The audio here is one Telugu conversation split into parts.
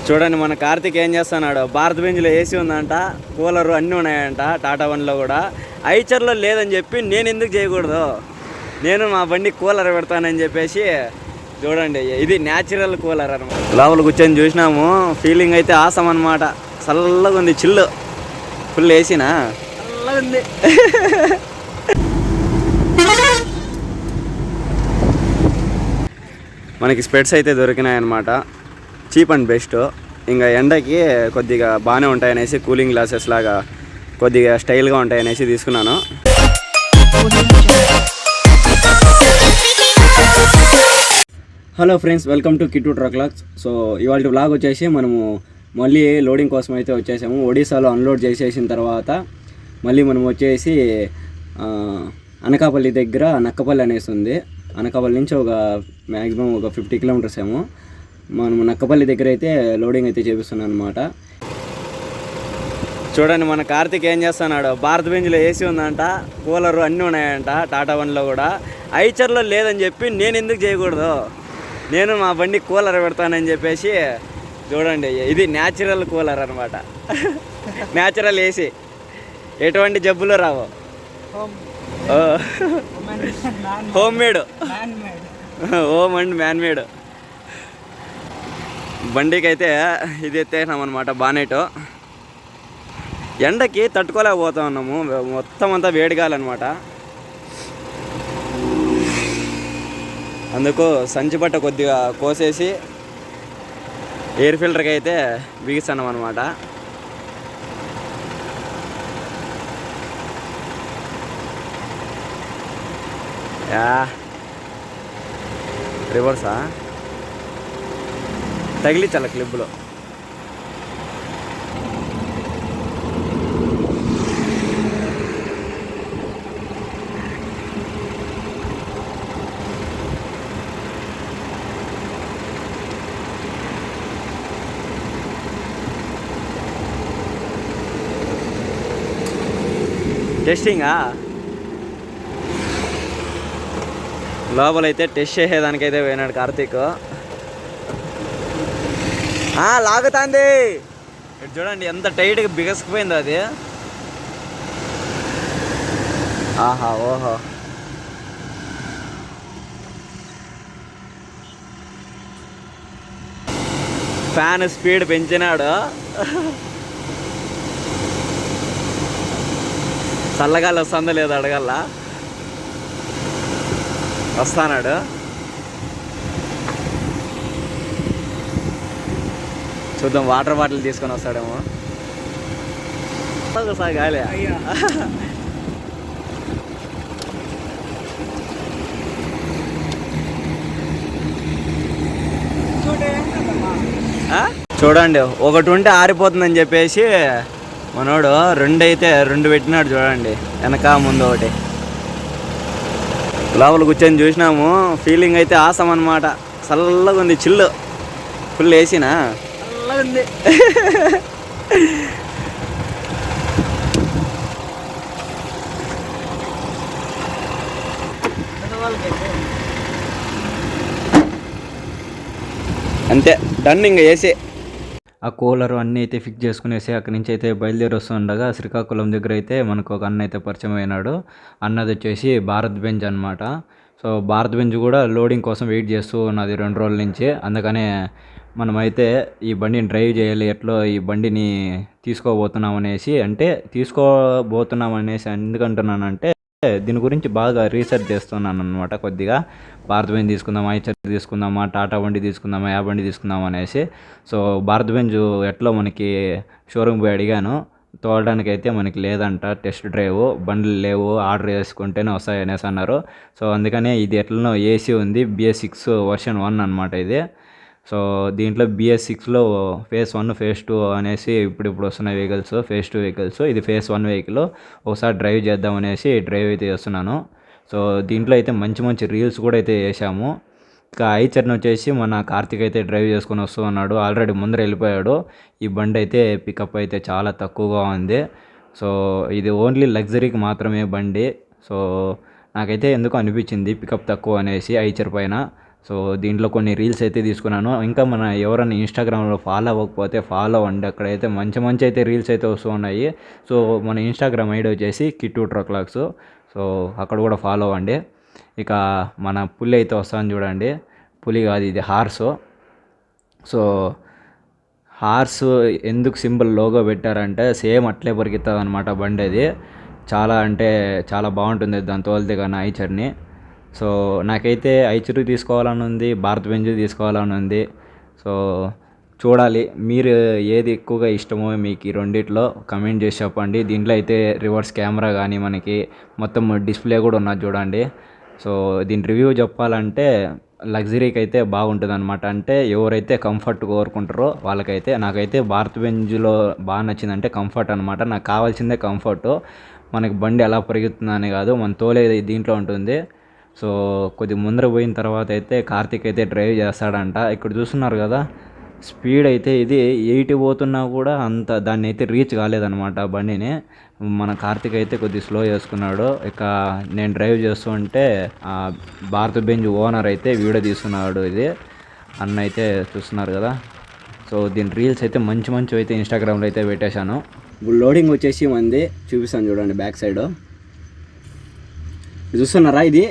చూడండి మన కార్తీక్ ఏం చేస్తున్నాడు. భారత్ బెంజ్లో ఏసీ ఉందంట, కూలర్ అన్నీ ఉన్నాయంట టాటా వన్లో కూడా. ఐచర్లో లేదని చెప్పి నేను ఎందుకు చేయకూడదు, నేను మా బండి కూలర్ పెడతానని చెప్పేసి చూడండి. ఇది న్యాచురల్ కూలర్ అనమాట. లోపల కూర్చొని చూసినాము, ఫీలింగ్ అయితే ఆసం అనమాట. చల్లగా ఉంది, చిల్లు ఫుల్ ఏసీనా, చల్లగా ఉంది. మనకి స్పెట్స్ అయితే దొరికినాయన్నమాట, చీప్ అండ్ బెస్ట్. ఇంకా ఎండకి కొద్దిగా బాగానే ఉంటాయనేసి, కూలింగ్ గ్లాసెస్ లాగా కొద్దిగా స్టైల్గా ఉంటాయనేసి తీసుకున్నాను. Hello friends, welcome to Kittu truck vlog. So ఇవాళ వ్లాగ్ వచ్చేసి మనము మళ్ళీ లోడింగ్ కోసం అయితే వచ్చేసాము. ఒడిశాలో అన్లోడ్ చేసేసిన తర్వాత మళ్ళీ మనం వచ్చేసి అనకాపల్లి దగ్గర నక్కపల్లి అనేసి ఉంది. అనకాపల్లి నుంచి ఒక మ్యాక్సిమం ఒక 50 కిలోమీటర్స్ ఏమో. మనం నక్కపల్లి దగ్గర అయితే లోడింగ్ అయితే చేపిస్తున్నాను అనమాట. చూడండి మన కార్తీక్ ఏం చేస్తున్నాడు. భారత్ బెంజ్లో ఏసీ ఉందంట, కూలర్ అన్నీ ఉన్నాయంట టాటా వన్లో కూడా. ఐచర్లో లేదని చెప్పి నేను ఎందుకు చేయకూడదు, నేను మా బండి కూలర్ పెడతానని చెప్పేసి చూడండి. ఇది న్యాచురల్ కూలర్ అనమాట, న్యాచురల్ ఏసీ, ఎటువంటి జబ్బులు రావు. Home made, home and man made. బండికి అయితే ఇది ఎత్తేసినామన్నమాట బానెట్. ఎండకి తట్టుకోలేకపోతా ఉన్నాము, మొత్తం అంతా వేడిగాలన్నమాట. అందుకు సంచిపట్ట కొద్దిగా కోసేసి ఎయిర్ ఫిల్టర్కి అయితే బిగిస్తున్నాం అనమాట. రివర్సా తగిలించాల క్లిప్లో. టెస్టింగా లోపలైతే టెస్ట్ చేసేదానికైతే పోయినాడు కార్తీక్. లాగుతాంది చూడండి, ఎంత టైట్గా బిగసుకుపోయిందో అది. ఆహా ఓహో, ఫ్యాన్ స్పీడ్ పెంచినాడు. చల్లగాలి వస్తుందో లేదో అడగల్లా, వస్తానాడు. చూద్దాం, వాటర్ బాటిల్ తీసుకొని వస్తాడేమో. గాలి చూడండి, ఒకటి ఉంటే ఆరిపోతుందని చెప్పేసి మనోడు రెండు పెట్టినాడు. చూడండి, వెనక ముందు ఒకటి. లోపల కూర్చొని చూసినాము, ఫీలింగ్ అయితే ఆసం అనమాట. చల్లగా ఉంది, చిల్లు ఫుల్ ఏసీనా, చల్లగా ఉంది. అంతే, డన్. ఇంకా ఏసీ ఆ కూలర్ అన్నీ అయితే ఫిక్స్ చేసుకునేసి అక్కడి నుంచి అయితే బయలుదేరి వస్తుండగా శ్రీకాకుళం దగ్గర అయితే మనకు ఒక అన్న అయితే పరిచయం అయినాడు. అన్నది వచ్చేసి భారత్ బెంజ్ అనమాట. సో భారత్ బెంజ్ కూడా లోడింగ్ కోసం వెయిట్ చేస్తూ ఉన్నది 2 రోజుల నుంచి. అందుకనే మనమైతే ఈ బండిని డ్రైవ్ చేయాలి, ఎట్లో ఈ బండిని తీసుకోబోతున్నాం అనేసి ఎందుకంటున్నానంటే దీని గురించి బాగా రీసెర్చ్ చేస్తున్నాను అనమాట. కొద్దిగా భారత్ బెంజ్ తీసుకుందామా, ఐచర్ తీసుకుందామా, టాటా బండి తీసుకుందామా, యా బండి తీసుకుందామా అనేసి. సో భారత్ బెంజ్ ఎట్లో మనకి షోరూమ్ పోయి అడిగాను, తోలడానికి అయితే మనకి లేదంట, టెస్ట్ డ్రైవ్ బండ్లు లేవు, ఆర్డర్ చేసుకుంటేనే వస్తాయి అనేసి అన్నారు. సో అందుకనే ఇది ఎట్లనో ఏసీ ఉంది, BS6 వర్షన్ 1 అనమాట ఇది. సో దీంట్లో BS6లో ఫేజ్ 1 ఫేజ్ 2 అనేసి ఇప్పుడు వస్తున్న వెహికల్స్, ఫేజ్ 2 వెహికల్స్. ఇది ఫేజ్ 1 వెహికల్. ఒకసారి డ్రైవ్ చేద్దాం అనేసి డ్రైవ్ అయితే చేస్తున్నాను. సో దీంట్లో అయితే మంచి రీల్స్ కూడా అయితే చేశాము. ఇంకా ఐచర్ని వచ్చేసి మన కార్తీక్ అయితే డ్రైవ్ చేసుకొని వస్తూ ఉన్నాడు, ఆల్రెడీ ముందర వెళ్ళిపోయాడు. ఈ బండి అయితే పికప్ అయితే చాలా తక్కువగా ఉంది. సో ఇది ఓన్లీ లగ్జరీకి మాత్రమే బండి. సో నాకైతే ఎందుకు అనిపించింది పికప్ తక్కువ అనేసి ఐచర్ పైన. సో దీంట్లో కొన్ని రీల్స్ అయితే తీసుకున్నాను. ఇంకా మన ఎవరైనా ఇన్స్టాగ్రామ్లో ఫాలో అవ్వకపోతే ఫాలో అవ్వండి. అక్కడైతే మంచి మంచి అయితే రీల్స్ అయితే వస్తూ ఉన్నాయి. సో మన ఇన్స్టాగ్రామ్ ఐడి వచ్చేసి కిట్టు ట్రక్వ్లాగ్స్. సో అక్కడ కూడా ఫాలో అవ్వండి. ఇక మన పులి అయితే వస్తాను చూడండి. పులి కాదు, ఇది హార్సు. సో హార్స్ ఎందుకు సింబల్ లోగో పెట్టారంటే సేమ్ అట్లే పరిగెత్తుంది అనమాట బండి. అది చాలా అంటే చాలా బాగుంటుంది దాని తోలితే కానీ ఐచర్ని. సో నాకైతే ఐచర్ తీసుకోవాలని ఉంది, భారత్ బెంజ్ తీసుకోవాలని ఉంది. సో చూడాలి మీరు ఏది ఎక్కువగా ఇష్టమో మీకు ఈ రెండిట్లో కమెంట్ చేసి చెప్పండి. దీంట్లో అయితే రివర్స్ కెమెరా కానీ మనకి మొత్తం డిస్ప్లే కూడా ఉన్నది చూడండి. సో దీని రివ్యూ చెప్పాలంటే లగ్జరీకి అయితే బాగుంటుంది అనమాట. అంటే ఎవరైతే కంఫర్ట్ కోరుకుంటారో వాళ్ళకైతే. నాకైతే భారత్ బెంజ్లో బాగా నచ్చిందంటే కంఫర్ట్ అనమాట. నాకు కావాల్సిందే కంఫర్టు. మనకి బండి ఎలా పరిగెత్తుందని కాదు, మన తోలే దీంట్లో ఉంటుంది. సో కొద్ది ముందర పోయిన తర్వాత అయితే కార్తీక్ అయితే డ్రైవ్ చేస్తాడంట. ఇక్కడ చూస్తున్నారు కదా స్పీడ్ అయితే ఇది 80 పోతున్నా కూడా అంత దాన్ని అయితే రీచ్ కాలేదనమాట బండిని. మన కార్తీక్ అయితే కొద్దిగా స్లో చేసుకున్నాడు. ఇక నేను డ్రైవ్ చేస్తూ ఉంటే భారత్ బెంజ్ ఓనర్ అయితే వీడియో తీసుకున్నాడు. ఇది అన్న అయితే చూస్తున్నారు కదా. సో దీని రీల్స్ అయితే మంచి మంచి అయితే ఇన్స్టాగ్రామ్లో అయితే పెట్టేశాను. ఇప్పుడు లోడింగ్ వచ్చేసి మంది చూపిస్తాను చూడండి. బ్యాక్ సైడ్ చూస్తున్నారా, ఇది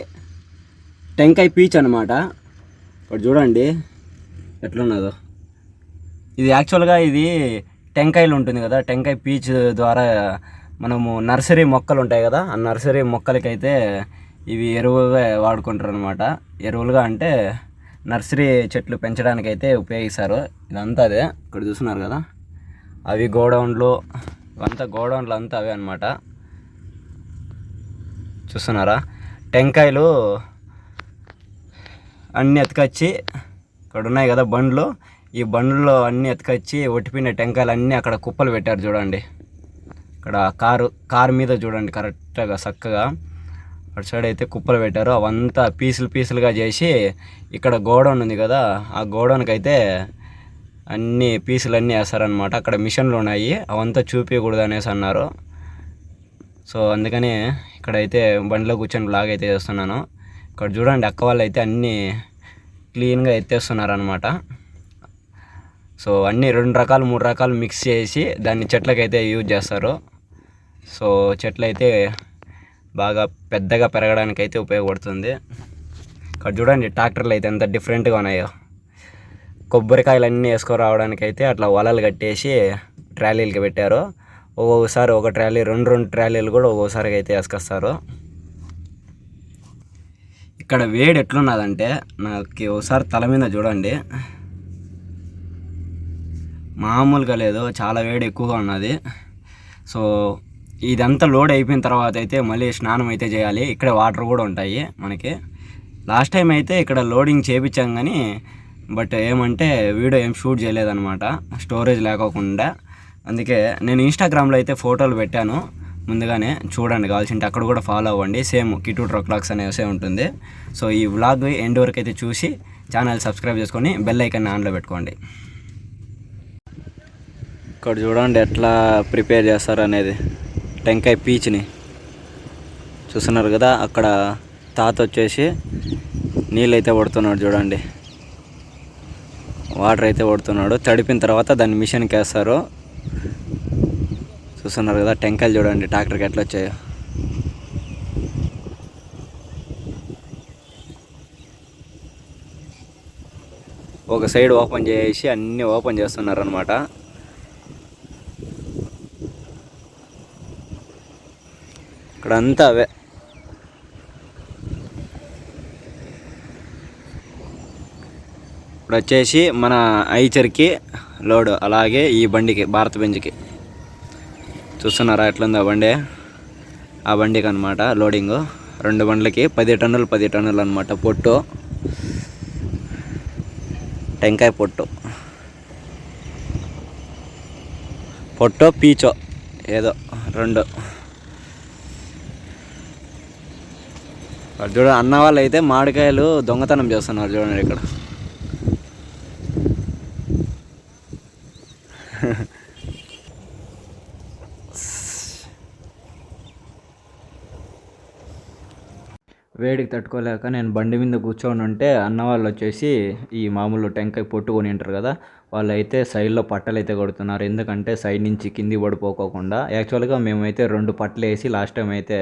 టెంకాయ పీచ్ అనమాట. ఇప్పుడు చూడండి ఎట్లున్నదో. ఇది యాక్చువల్గా ఇది టెంకాయలు ఉంటుంది కదా, టెంకాయ పీచ్ ద్వారా మనము నర్సరీ మొక్కలు ఉంటాయి కదా, ఆ నర్సరీ మొక్కలకైతే ఇవి ఎరువుగా వాడుకుంటారు అనమాట. ఎరువులుగా అంటే నర్సరీ చెట్లు పెంచడానికైతే ఉపయోగిస్తారు. ఇదంతా అదే ఇక్కడ చూస్తున్నారు కదా, అవి గోడౌన్లు, ఇవంతా గోడౌన్లు అంతా అవే అనమాట. చూస్తున్నారా టెంకాయలు అన్నీ ఎత్తుకొచ్చి ఇక్కడ ఉన్నాయి కదా బండ్లు, ఈ బండ్లో అన్నీ ఎత్తుకొచ్చి ఒట్టిపోయిన టెంకాయలు అన్నీ అక్కడ కుప్పలు పెట్టారు చూడండి. ఇక్కడ కారు మీద చూడండి కరెక్ట్గా చక్కగా అటు సైడ్ అయితే కుప్పలు పెట్టారు. అవంతా పీసులుగా చేసి ఇక్కడ గోడౌన్ ఉంది కదా, ఆ గోడౌన్కి అయితే అన్ని పీసులన్నీ వేస్తారనమాట. అక్కడ మిషన్లు ఉన్నాయి, అవంతా చూపించకూడదు అనేసి అన్నారు. సో అందుకని ఇక్కడైతే బండిలో కూర్చొని బ్లాగ్ అయితే చేస్తున్నాను. ఇక్కడ చూడండి అక్క వాళ్ళు అయితే అన్నీ క్లీన్గా ఎత్తేస్తున్నారు అనమాట. సో అన్నీ 2 రకాలు 3 రకాలు మిక్స్ చేసి దాన్ని చెట్లకైతే యూజ్ చేస్తారు. సో చెట్లు అయితే బాగా పెద్దగా పెరగడానికైతే ఉపయోగపడుతుంది. ఇక్కడ చూడండి ట్రాక్టర్లు అయితే ఎంత డిఫరెంట్గా ఉన్నాయో. కొబ్బరికాయలు అన్నీ వేసుకురావడానికైతే అట్లా వలలు కట్టేసి ట్రాలీలకి పెట్టారు. ఒక్కొక్కసారి ఒక ట్రాలీ 2 ట్రాలీలు కూడా ఒక్కొక్కసారి అయితే వేసుకొస్తారు. ఇక్కడ వేడి ఎట్లున్నదంటే నాకు ఒకసారి తల మీద చూడండి, మామూలుగా లేదు, చాలా వేడి ఎక్కువగా ఉన్నది. సో ఇదంతా లోడ్ అయిపోయిన తర్వాత అయితే మళ్ళీ స్నానం అయితే చేయాలి. ఇక్కడ వాటర్ కూడా ఉంటాయి మనకి. లాస్ట్ టైం అయితే ఇక్కడ లోడింగ్ చేయించాం కానీ బట్ ఏమంటే వీడియో ఏం షూట్ చేయలేదన్నమాట, స్టోరేజ్ లేకోకుండా. అందుకే నేను ఇన్స్టాగ్రామ్లో అయితే ఫోటోలు పెట్టాను ముందుగానే, చూడండి కావాల్సింటే అక్కడ కూడా ఫాలో అవ్వండి. సేమ్ కిట్టు ట్రక్వ్లాగ్స్ అనేసి ఉంటుంది. సో ఈ వ్లాగ్ ఎండ్ వరకు అయితే చూసి ఛానల్ సబ్స్క్రైబ్ చేసుకొని బెల్ ఐకాన్ని ఆన్లో పెట్టుకోండి. ఇక్కడ చూడండి ఎట్లా ప్రిపేర్ చేస్తారు అనేది టెంకాయ పీచ్ని చూస్తున్నారు కదా. అక్కడ తాత వచ్చేసి నీళ్ళు అయితే పడుతున్నాడు చూడండి, వాటర్ అయితే పడుతున్నాడు. తడిపిన తర్వాత దాన్ని మిషన్కి వేస్తారు. చూస్తున్నారు కదా టెంకాయలు చూడండి ట్రాక్టర్కి ఎట్లా వచ్చాయో. ఒక సైడ్ ఓపెన్ చేసి అన్నీ ఓపెన్ చేస్తున్నారు అనమాట. ఇక్కడ అంతా అవే. ఇప్పుడు వచ్చేసి మన ఐచర్కి లోడ్, అలాగే ఈ బండికి భారత్ బెంజ్కి. చూస్తున్నారా ఎట్లుంది ఆ బండి, ఆ బండికి అనమాట లోడింగు. 2 బండ్లకి 10 టన్నులు అనమాట. పొట్టు టెంకాయ పొట్టో పీచో ఏదో 2. చూడ అన్న వాళ్ళు అయితే మామిడికాయలు దొంగతనం చేస్తున్నారు చూడండి ఇక్కడ. వేడికి తట్టుకోలేక నేను బండి మీద కూర్చొని ఉంటే అన్న వాళ్ళు వచ్చేసి ఈ మామూలు టెంకాయ పొట్టుకొని ఉంటారు కదా, వాళ్ళైతే సైడ్లో పట్టలు అయితే కొడుతున్నారు. ఎందుకంటే సైడ్ నుంచి కింది పడిపోకోకుండా. యాక్చువల్గా మేమైతే 2 పట్టలు వేసి లాస్ట్ టైం అయితే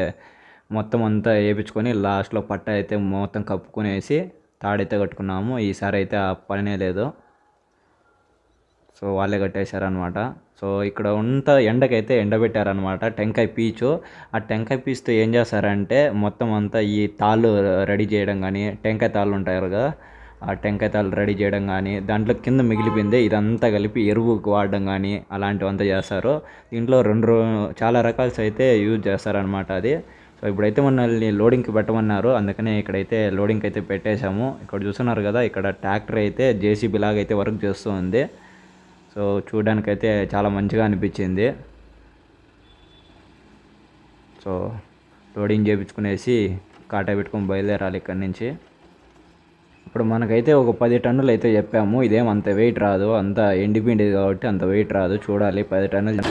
మొత్తం అంతా వేయించుకొని లాస్ట్లో పట్ట అయితే మొత్తం కప్పుకొనేసి తాడైతే కట్టుకున్నాము. ఈసారి అయితే ఆ పనే లేదు. సో వాళ్ళే కట్టేశారనమాట. సో ఇక్కడ అంతా ఎండకైతే ఎండబెట్టారనమాట టెంకాయ పీచు. ఆ టెంకాయ పీచుతో ఏం చేస్తారంటే మొత్తం అంతా ఈ తాళ్ళు రెడీ చేయడం కానీ, టెంకాయ తాళ్ళు ఉంటాయి కదా, ఆ టెంకాయ తాళ్ళు రెడీ చేయడం కానీ, దాంట్లో కింద మిగిలిపోయింది ఇదంతా కలిపి ఎరువుకు వాడడం కానీ అలాంటివంతా చేస్తారు. దీంట్లో చాలా రకాల్స్ అయితే యూజ్ చేస్తారనమాట అది. సో ఇప్పుడైతే మనల్ని లోడింగ్కి పెట్టమన్నారు, అందుకనే ఇక్కడైతే లోడింగ్కి అయితే పెట్టేశాము. ఇక్కడ చూస్తున్నారు కదా, ఇక్కడ ట్రాక్టర్ అయితే జేసీబీ లాగా అయితే వర్క్ చేస్తూ ఉంది. సో చూడడానికైతే చాలా మంచిగా అనిపించింది. సో లోడింగ్ చేయించుకునేసి కాటా పెట్టుకొని బయలుదేరాలి ఇక్కడి నుంచి. ఇప్పుడు మనకైతే ఒక 10 టన్నులు అయితే చెప్పాము. ఇదేం అంత వెయిట్ రాదు, అంత ఎండిపిండేది కాబట్టి అంత వెయిట్ రాదు. చూడాలి 10 టన్నులు.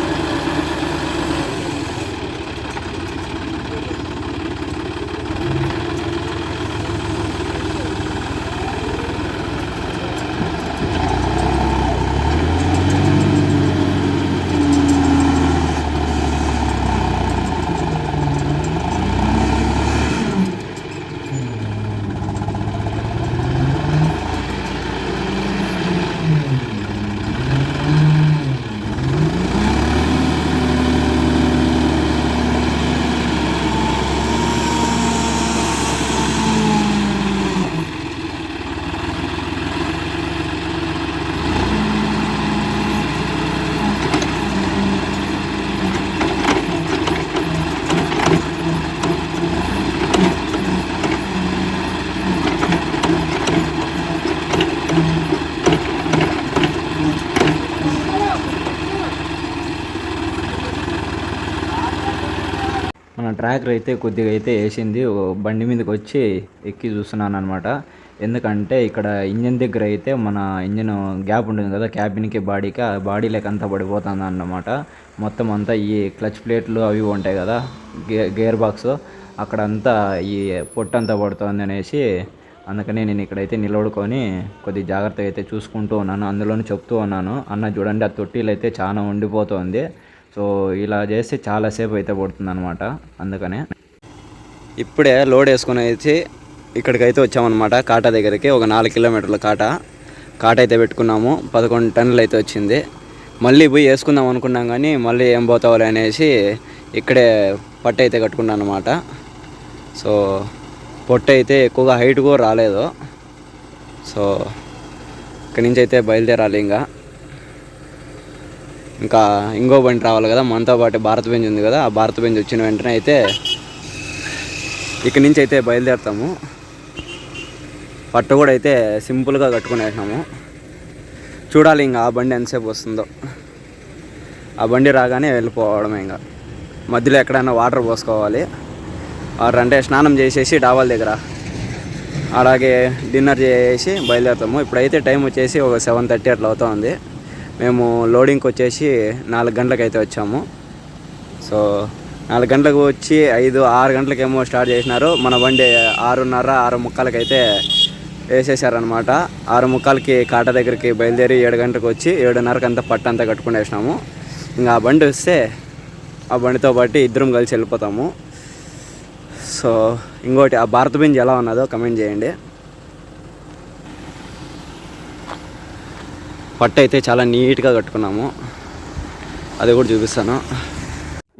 మన ట్రాక్టర్ అయితే కొద్దిగా అయితే వేసింది. బండి మీదకి వచ్చి ఎక్కి చూస్తున్నాను అనమాట. ఎందుకంటే ఇక్కడ ఇంజన్ దగ్గర అయితే మన ఇంజన్ గ్యాప్ ఉంటుంది కదా, క్యాబిన్కి బాడీకి, ఆ బాడీలోకి అంతా పడిపోతుంది అన్నమాట. మొత్తం అంతా ఈ క్లచ్ ప్లేట్లు అవి ఉంటాయి కదా, గేర్ బాక్స్, అక్కడంతా ఈ పొట్టంతా పడుతుంది అనేసి అందుకనే నేను ఇక్కడైతే నిలబడుకొని కొద్ది జాగ్రత్తగా అయితే చూసుకుంటూ ఉన్నాను. అందులోనే చెప్తూ ఉన్నాను, అన్న చూడండి ఆ తొట్టిలు అయితే చాలా ఉండిపోతుంది. సో ఇలా చేస్తే చాలాసేపు అయితే పడుతుంది అనమాట. అందుకనే ఇప్పుడే లోడ్ వేసుకుని అయితే ఇక్కడికైతే వచ్చామన్నమాట. కాటా దగ్గరికి ఒక 4 కిలోమీటర్ల కాట అయితే పెట్టుకున్నాము. 11 టన్నులు అయితే వచ్చింది. మళ్ళీ పోయి వేసుకుందాం అనుకున్నాం కానీ మళ్ళీ ఏం పోతావాలి అనేసి ఇక్కడే పట్ట అయితే కట్టుకున్నాను అనమాట. సో పొట్ట అయితే ఎక్కువగా హైట్ కూడా రాలేదు. సో ఇక్కడి నుంచి అయితే బయలుదేరాలి. ఇంకా ఇంకో బండి రావాలి కదా, మనతో పాటు భారత్ బెంజ్ ఉంది కదా, ఆ భారత్ బెంజ్ వచ్చిన వెంటనే అయితే ఇక్కడి నుంచి అయితే బయలుదేరుతాము. పట్టు కూడా అయితే సింపుల్గా కట్టుకునేసినాము. చూడాలి ఇంకా ఆ బండి ఎంతసేపు వస్తుందో. ఆ బండి రాగానే వెళ్ళిపోవడమే. ఇంకా మధ్యలో ఎక్కడైనా వాటర్ పోసుకోవాలి. వాటర్ అంటే స్నానం చేసేసి డాబాల దగ్గర అలాగే డిన్నర్ చేసి బయలుదేరుతాము. ఇప్పుడైతే టైం వచ్చేసి ఒక 7:30 అట్లా అవుతుంది. మేము లోడింగ్కి వచ్చేసి 4 గంటలకు అయితే వచ్చాము. సో 4 గంటలకు వచ్చి 5-6 గంటలకేమో స్టార్ట్ చేసినారు. మన బండి 6:30, 6:45 అయితే వేసేసారనమాట. 6:45కి కాట దగ్గరికి బయలుదేరి 7 గంటలకు వచ్చి 7:30కి అంతా పట్టంతా కట్టుకునేసినాము. ఇంకా ఆ బండి వస్తే ఆ బండితో పాటు ఇద్దరం కలిసి వెళ్ళిపోతాము. సో ఇంకోటి ఆ భారత్ బెంజ్ ఎలా ఉన్నదో కమెంట్ చేయండి. పట్టు అయితే చాలా నీట్గా కట్టుకున్నాము, అది కూడా చూపిస్తాను.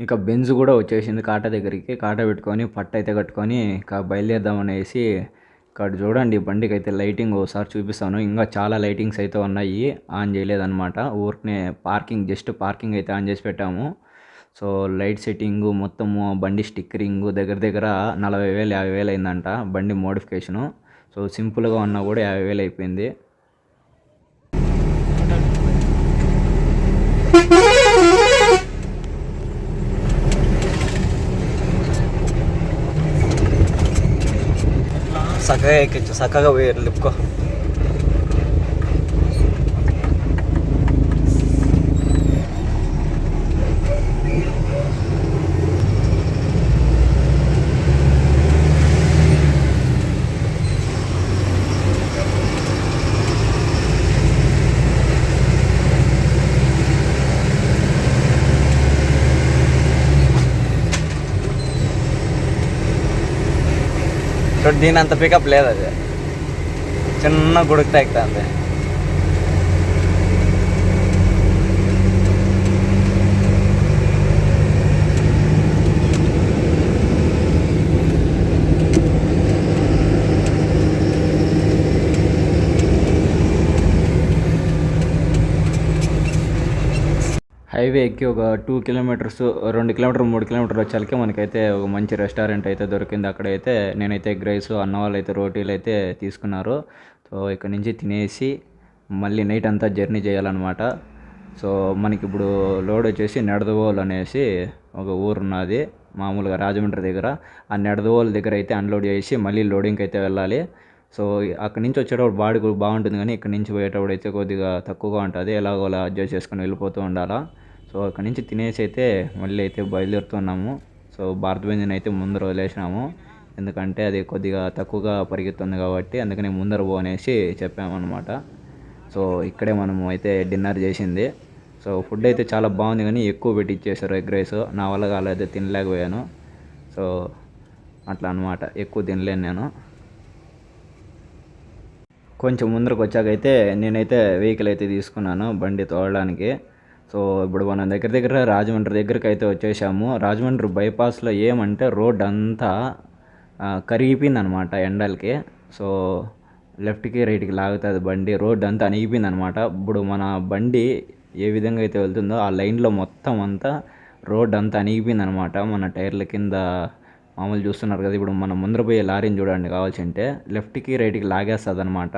ఇంకా బెంజ్ కూడా వచ్చేసింది కాటా దగ్గరికి. కాటా పెట్టుకొని పట్టు అయితే కట్టుకొని ఇంకా బయలుదేరదామనేసి ఇక్కడ చూడండి బండికి అయితే లైటింగ్ ఒకసారి చూపిస్తాను. ఇంకా చాలా లైటింగ్స్ అయితే ఉన్నాయి, ఆన్ చేయలేదన్నమాట. ఊరికనే జస్ట్ పార్కింగ్ అయితే ఆన్ చేసి పెట్టాము. సో లైట్ సెట్టింగు మొత్తము బండి స్టిక్కరింగు దగ్గర 40,000 50,000 అయిందంట బండి మోడిఫికేషను. సో సింపుల్గా ఉన్నా కూడా 50,000 అయిపోయింది. చక్కగా ఎక్కించు, చక్కగా పోయారు లిప్కో. దీని అంత పికప్ లేదు, అది చిన్న గుడికి తాగుతుంది. హైవే ఎక్కి ఒక 2 కిలోమీటర్స్ 2 కిలోమీటర్ 3 కిలోమీటర్లు వచ్చాకే మనకైతే ఒక మంచి రెస్టారెంట్ అయితే దొరికింది. అక్కడైతే నేనైతే ఎగ్ రైస్, అన్న వాళ్ళు అయితే రోటీలు అయితే తీసుకున్నారు. సో ఇక్కడ నుంచి తినేసి మళ్ళీ నైట్ అంతా జర్నీ చేయాలన్నమాట. సో మనకి ఇప్పుడు లోడ్ వచ్చేసి నెడదవోలు అనేసి ఒక ఊరు ఉన్నది మామూలుగా రాజమండ్రి దగ్గర. ఆ నెడదవోలు దగ్గర అయితే అన్లోడ్ చేసి మళ్ళీ లోడింగ్కి అయితే వెళ్ళాలి. సో అక్కడి నుంచి వచ్చేటప్పుడు బాడీ బాగుంటుంది, కానీ ఇక్కడ నుంచి పోయేటప్పుడు అయితే కొద్దిగా తక్కువగా ఉంటుంది. ఎలాగోలా అడ్జస్ట్ చేసుకొని వెళ్ళిపోతూ ఉండాలా. సో అక్కడి నుంచి తినేసి అయితే మళ్ళీ అయితే బయలుదేరుతున్నాము. సో భారత్ బెంజ్ని అయితే ముందర వదిలేసినాము, ఎందుకంటే అది కొద్దిగా తక్కువగా పరిగెత్తుంది కాబట్టి, అందుకని ముందర పో అనేసి చెప్పామన్నమాట. సో ఇక్కడే మనము అయితే డిన్నర్ చేసింది. సో ఫుడ్ అయితే చాలా బాగుంది, కానీ ఎక్కువ పెట్టి ఇచ్చేసారు ఎగ్ రైస్. నా వల్ల కాలేదు, తినలేకపోయాను. సో అట్లా అనమాట, ఎక్కువ తినలేను నేను. కొంచెం ముందరకు వచ్చాకైతే నేనైతే వెహికల్ అయితే తీసుకున్నాను బండి తోలడానికి. సో ఇప్పుడు మనం దగ్గర రాజమండ్రి దగ్గరికి అయితే వచ్చేసాము. రాజమండ్రి బైపాస్లో ఏమంటే రోడ్ అంతా కరిగిపోయింది అనమాట ఎండలకి. సో లెఫ్ట్కి రైట్కి లాగుతుంది బండి, రోడ్ అంతా అణిగిపోయింది అనమాట. ఇప్పుడు మన బండి ఏ విధంగా అయితే వెళ్తుందో ఆ లైన్లో మొత్తం అంతా రోడ్ అంతా అణిగిపోయింది అనమాట. మన టైర్ల కింద మామూలు చూస్తున్నారు కదా, ఇప్పుడు మనం ముందర పోయే లారీని చూడండి, కావాల్సింటే లెఫ్ట్కి రైట్కి లాగేస్తుంది అనమాట.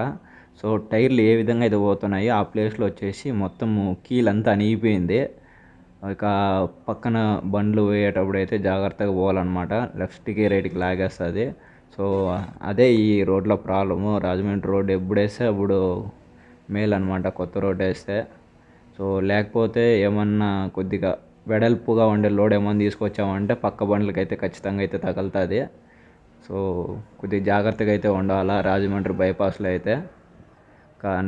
సో టైర్లు ఏ విధంగా అయితే పోతున్నాయో ఆ ప్లేస్లో వచ్చేసి మొత్తము కీలంతా అణిగిపోయింది. ఇక పక్కన బండ్లు పోయేటప్పుడు అయితే జాగ్రత్తగా పోవాలన్నమాట, లెఫ్ట్కి రైట్కి లాగేస్తుంది. సో అదే ఈ రోడ్లో ప్రాబ్లము. రాజమండ్రి రోడ్ ఎప్పుడు వేస్తే అప్పుడు మేలు అనమాట, కొత్త రోడ్ వేస్తే. సో లేకపోతే ఏమన్నా కొద్దిగా వెడల్పుగా ఉండే లోడ్ ఏమన్నా తీసుకొచ్చామంటే పక్క బండ్లకి అయితే ఖచ్చితంగా అయితే తగులుతుంది. సో కొద్దిగా జాగ్రత్తగా అయితే ఉండాలా రాజమండ్రి బైపాస్లో అయితే.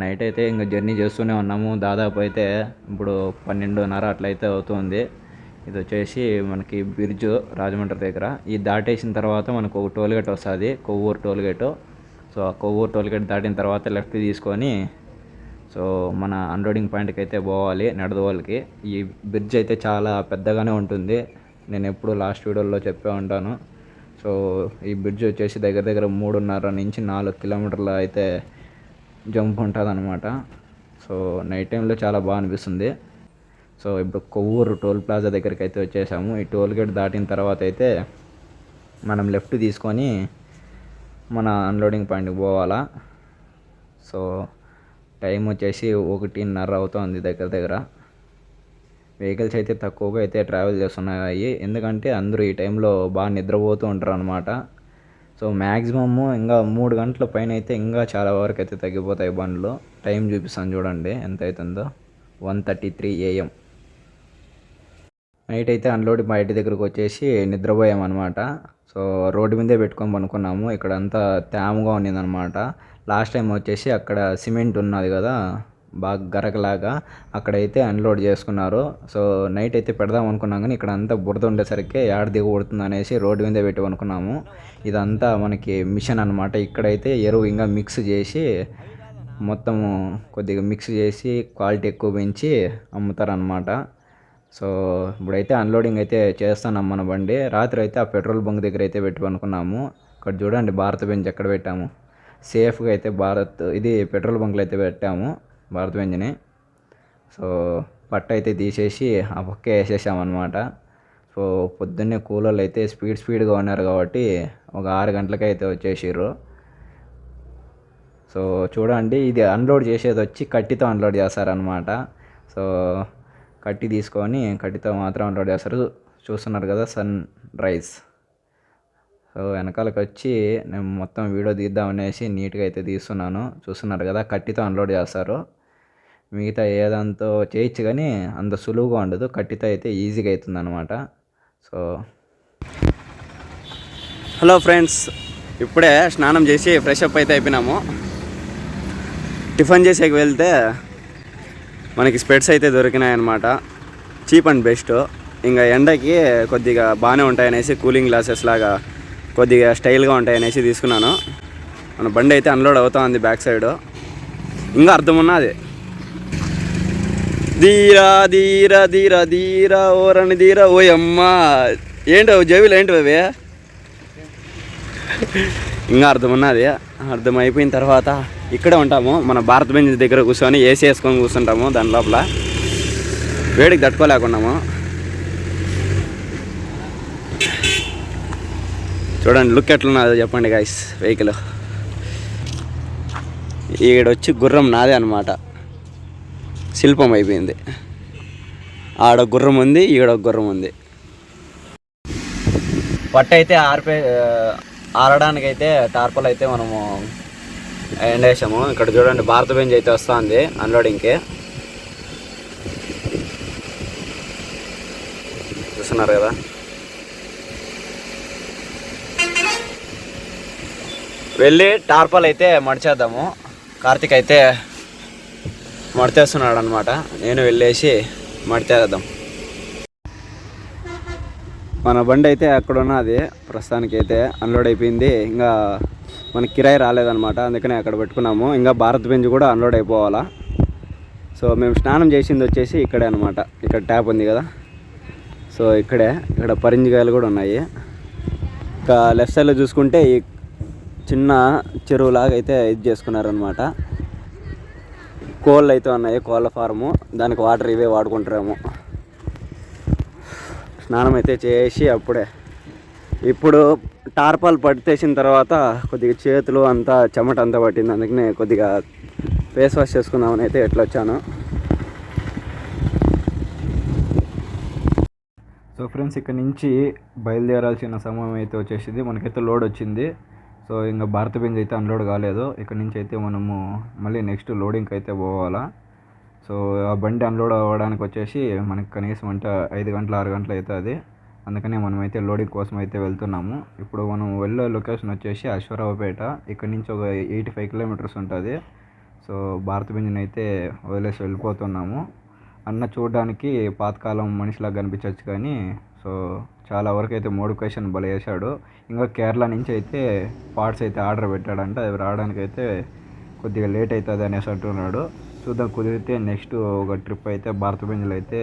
నైట్ అయితే ఇంకా జర్నీ చేస్తూనే ఉన్నాము. దాదాపు అయితే ఇప్పుడు 12:30 అట్లయితే అవుతుంది. ఇది వచ్చేసి మనకి బ్రిడ్జ్ రాజమండ్రి దగ్గర. ఇది దాటేసిన తర్వాత మనకు ఒక టోల్గేట్ వస్తుంది, కొవ్వూరు టోల్గేటు. సో ఆ కొవ్వూరు టోల్గేట్ దాటిన తర్వాత లెఫ్ట్ తీసుకొని సో మన అన్లోడింగ్ పాయింట్కి అయితే పోవాలి, నెడదవోలుకి. ఈ బ్రిడ్జ్ అయితే చాలా పెద్దగానే ఉంటుంది, నేను ఎప్పుడు లాస్ట్ వీడియోలో చెప్పే ఉంటాను. సో ఈ బ్రిడ్జ్ వచ్చేసి దగ్గర 3.5 నుంచి 4 కిలోమీటర్ల అయితే జంప్ ఉంటుంది అనమాట. సో నైట్ టైంలో చాలా బాగా అనిపిస్తుంది. సో ఇప్పుడు కొవ్వూరు టోల్ ప్లాజా దగ్గరికి అయితే వచ్చేసాము. ఈ టోల్ గేట్ దాటిన తర్వాత అయితే మనం లెఫ్ట్ తీసుకొని మన అన్లోడింగ్ పాయింట్కి పోవాలా. సో టైం వచ్చేసి 1:30 అవుతుంది దగ్గర. వెహికల్స్ అయితే తక్కువగా అయితే ట్రావెల్ చేస్తున్నాయి, ఎందుకంటే అందరూ ఈ టైంలో బాగా నిద్రపోతూ ఉంటారు అనమాట. సో మ్యాక్సిమమ్ ఇంకా 3 గంటల పైన అయితే ఇంకా చాలా వరకు అయితే తగ్గిపోతాయి బండ్లు. టైం చూపిస్తాను చూడండి ఎంత అవుతుందో, 1:33 AM. నైట్ అయితే అన్లోడింగ్ పాయింట్ దగ్గరకు వచ్చేసి నిద్రపోయామన్నమాట. సో రోడ్డు మీదే పెట్టుకొని పనుకున్నాము. ఇక్కడ అంతా తేమగా ఉన్నిందనమాట. లాస్ట్ టైం వచ్చేసి అక్కడ సిమెంట్ ఉన్నది కదా బాగా గరకలాగా, అక్కడైతే అన్లోడ్ చేసుకున్నారు. సో నైట్ అయితే పెడదాం అనుకున్నాం, కానీ ఇక్కడ అంతా బురద ఉండేసరికి యాడ దిగబడుతుంది అనేసి రోడ్డు మీదే పెట్టి అనుకున్నాము. ఇదంతా మనకి మిషన్ అనమాట. ఇక్కడైతే ఎరువు ఇంకా మిక్స్ చేసి మొత్తము కొద్దిగా మిక్స్ చేసి క్వాలిటీ ఎక్కువ పెంచి అమ్ముతారనమాట. సో ఇప్పుడైతే అన్లోడింగ్ అయితే చేస్తున్నాం మన బండి. రాత్రి అయితే ఆ పెట్రోల్ బంక్ దగ్గర అయితే పెట్టి అనుకున్నాము. ఇక్కడ చూడండి భారత్ బెంజ్ ఎక్కడ పెట్టాము, సేఫ్గా అయితే ఇది పెట్రోల్ బంక్లో అయితే పెట్టాము భారత్ బెంజ్ని. సో పట్ట అయితే తీసేసి ఆ పక్క వేసేసామన్నమాట. సో పొద్దున్నే కూలర్లు అయితే స్పీడ్గా ఉన్నారు కాబట్టి ఒక 6 గంటలకి అయితే వచ్చేసారు. సో చూడండి, ఇది అన్లోడ్ చేసేది వచ్చి కట్టితో అన్లోడ్ చేస్తారనమాట. సో కట్టి తీసుకొని కట్టితో మాత్రం అన్లోడ్ చేస్తారు. చూస్తున్నారు కదా సన్ రైజ్. సో వెనకాలకి వచ్చి నేను మొత్తం వీడియో తీద్దామనేసి నీట్గా అయితే తీస్తున్నాను. చూస్తున్నారు కదా, కట్టితో అన్లోడ్ చేస్తారు. మిగతా ఏదంతో చేయొచ్చు, కానీ అంత సులువుగా ఉండదు. కట్టితో అయితే ఈజీగా అవుతుంది అనమాట. సో హలో ఫ్రెండ్స్, ఇప్పుడే స్నానం చేసి ఫ్రెష్ అప్ అయితే అయిపోయినాము. టిఫిన్ చేసేకి వెళ్తే మనకి స్పెట్స్ అయితే దొరికినాయి అనమాట, చీప్ అండ్ బెస్ట్. ఇంకా ఎండకి కొద్దిగా బాగానే ఉంటాయనేసి కూలింగ్ గ్లాసెస్ లాగా కొద్దిగా స్టైల్గా ఉంటాయి అనేసి తీసుకున్నాను. మన బండి అయితే అన్లోడ్ అవుతా ఉంది బ్యాక్ సైడ్. ఇంకా అర్థం ఉన్నది. ధీరా ధీరా ధీరా ధీరా ఓరని ధీరా ఓ అమ్మ. ఏంటో జేబులు ఏంటి అవి? ఇంకా అర్థం ఉన్నది. అర్థం అయిపోయిన తర్వాత ఇక్కడే ఉంటాము. మన భారత్ బెంజ్ దగ్గర కూర్చొని ఏసీ వేసుకొని కూర్చుంటాము. దాని లోపల వేడికి తట్టుకోలేకున్నాము. చూడండి లుక్ ఎట్లున్నదో చెప్పండి గాయస్. వెహికల్ ఈడొచ్చి గుర్రం నాదే అనమాట. శిల్పం అయిపోయింది. ఆడ గుర్రం ఉంది, ఈడొక గుర్రం ఉంది. పట్ట అయితే ఆరడానికైతే టార్పల్ అయితే మనము ఎండేసాము. ఇక్కడ చూడండి భారత్ బెంజ్ అయితే వస్తుంది అన్లోడింగ్కి. చూస్తున్నారు కదా. వెళ్ళి టార్పల్ అయితే మడిచేద్దాము. కార్తీక్ అయితే మడితేస్తున్నాడు అనమాట. నేను వెళ్ళేసి మడితేద్దాం. మన బండి అయితే అక్కడ ఉన్నది. ప్రస్తుతానికి అయితే అన్లోడ్ అయిపోయింది. ఇంకా మనకి కిరాయి రాలేదనమాట, అందుకనే అక్కడ పెట్టుకున్నాము. ఇంకా భారత్ బెంజ్ కూడా అన్లోడ్ అయిపోవాలా. సో మేము స్నానం చేసింది వచ్చేసి ఇక్కడే అనమాట. ఇక్కడ ట్యాప్ ఉంది కదా, సో ఇక్కడ పరింజికాయలు కూడా ఉన్నాయి. ఇంకా లెఫ్ట్ సైడ్లో చూసుకుంటే ఈ చిన్న చెరువులాగా అయితే ఇది చేసుకున్నారనమాట. కోళ్ళు అయితే ఉన్నాయి, కోళ్ళ ఫారము. దానికి వాటర్ ఇవే వాడుకుంటారేమో. స్నానం అయితే చేసి అప్పుడే ఇప్పుడు టార్పాల్ పట్టేసిన తర్వాత కొద్దిగా చేతులు అంతా చెమట అంతా పట్టింది. అందుకనే కొద్దిగా ఫేస్ వాష్ చేసుకుందామని అయితే ఎట్లా వచ్చాను. సో ఫ్రెండ్స్, ఇక్కడ నుంచి బయలుదేరాల్సిన సమయం అయితే వచ్చేసింది. మనకైతే లోడ్ వచ్చింది. సో ఇంకా భారత్ బెంజ్ అయితే అన్లోడ్ కాలేదు. ఇక్కడ నుంచి అయితే మనము మళ్ళీ నెక్స్ట్ లోడింగ్కి అయితే పోవాలా. సో ఆ బండి అన్లోడ్ అవ్వడానికి వచ్చేసి మనకి కనీసం అంటే 5 గంటలు 6 గంటలు అవుతుంది. అందుకనే మనమైతే లోడింగ్ కోసం అయితే వెళ్తున్నాము. ఇప్పుడు మనం వెళ్ళే లొకేషన్ వచ్చేసి అశ్వరావుపేట. ఇక్కడ నుంచి ఒక 85 కిలోమీటర్స్ ఉంటుంది. సో భారత్ బెంజ్ని అయితే వదిలేసి వెళ్ళిపోతున్నాము. అన్న చూడడానికి పాతకాలం మనిషిలాగా కనిపించవచ్చు, కానీ సో చాలా వరకు అయితే మోడిఫికేషన్ భలే చేశాడు. ఇంకా కేరళ నుంచి అయితే పార్ట్స్ అయితే ఆర్డర్ పెట్టాడంట. అవి రావడానికి అయితే కొద్దిగా లేట్ అవుతుంది అనేసి అంటున్నాడు. చూద్దాం, కుదిరితే నెక్స్ట్ ఒక ట్రిప్ అయితే భారత్ బెంజ్లో అయితే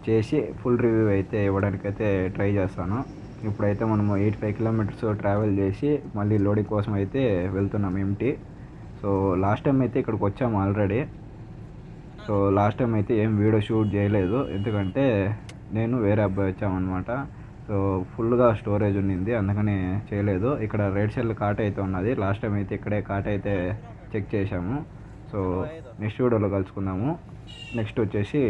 చేసి ఫుల్ రివ్యూ అయితే ఇవ్వడానికి అయితే ట్రై చేస్తాను. ఇప్పుడైతే మనము 85 కిలోమీటర్స్ ట్రావెల్ చేసి మళ్ళీ లోడింగ్ కోసం అయితే వెళ్తున్నాం ఎంటీ. సో లాస్ట్ టైం అయితే ఇక్కడికి వచ్చాము ఆల్రెడీ. సో లాస్ట్ టైం అయితే ఏం వీడియో షూట్ చేయలేదు, ఎందుకంటే నేను వేరే అబ్బాయి వచ్చామన్నమాట. సో ఫుల్గా స్టోరేజ్ ఉన్నింది, అందుకని చేయలేదు. ఇక్కడ రైట్ సైడ్లో కాట అయితే ఉన్నది. లాస్ట్ టైం అయితే ఇక్కడే కాట అయితే చెక్ చేశాము. సో నెక్స్ట్ వీడియోలో కలుసుకుందాము. నెక్స్ట్ వచ్చేసి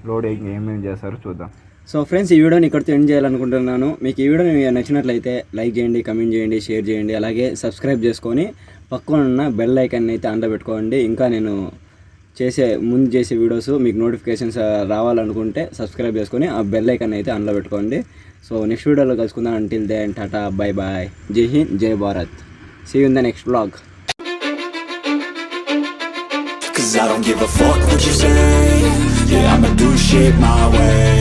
లోడింగ్ ఏమేమి చేస్తారో చూద్దాం. సో ఫ్రెండ్స్, ఈ వీడియోని ఇక్కడితో ఎండ్ చేయాలనుకుంటున్నాను. మీకు ఈ వీడియో నచ్చినట్లయితే లైక్ చేయండి, కమెంట్ చేయండి, షేర్ చేయండి. అలాగే సబ్స్క్రైబ్ చేసుకొని పక్కన ఉన్న బెల్ ఐకాన్ అయితే ఆన్లో పెట్టుకోండి. ఇంకా నేను ముందు చేసే వీడియోస్ మీకు నోటిఫికేషన్స్ రావాలనుకుంటే సబ్స్క్రైబ్ చేసుకొని ఆ బెల్ ఐకాన్ అయితే ఆన్లో పెట్టుకోండి. సో నెక్స్ట్ వీడియోలో కలుసుకుందాం. Until then tata, bye bye, Jai Hind, Jai Bharat. See you in the next vlog. Cause I don't give a fuck what you say. Yeah, I'ma do shit my way.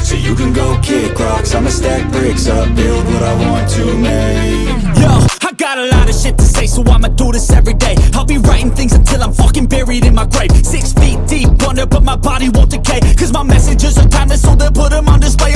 So you can go kick rocks, I'ma stack bricks up, build what I want to make. Yo, I got a lot of shit to say, so I'ma do this every day. I'll be writing things until I'm fucking buried in my grave. 6 feet deep under, but my body won't decay. Cause my messages are timeless, so they'll put them on display.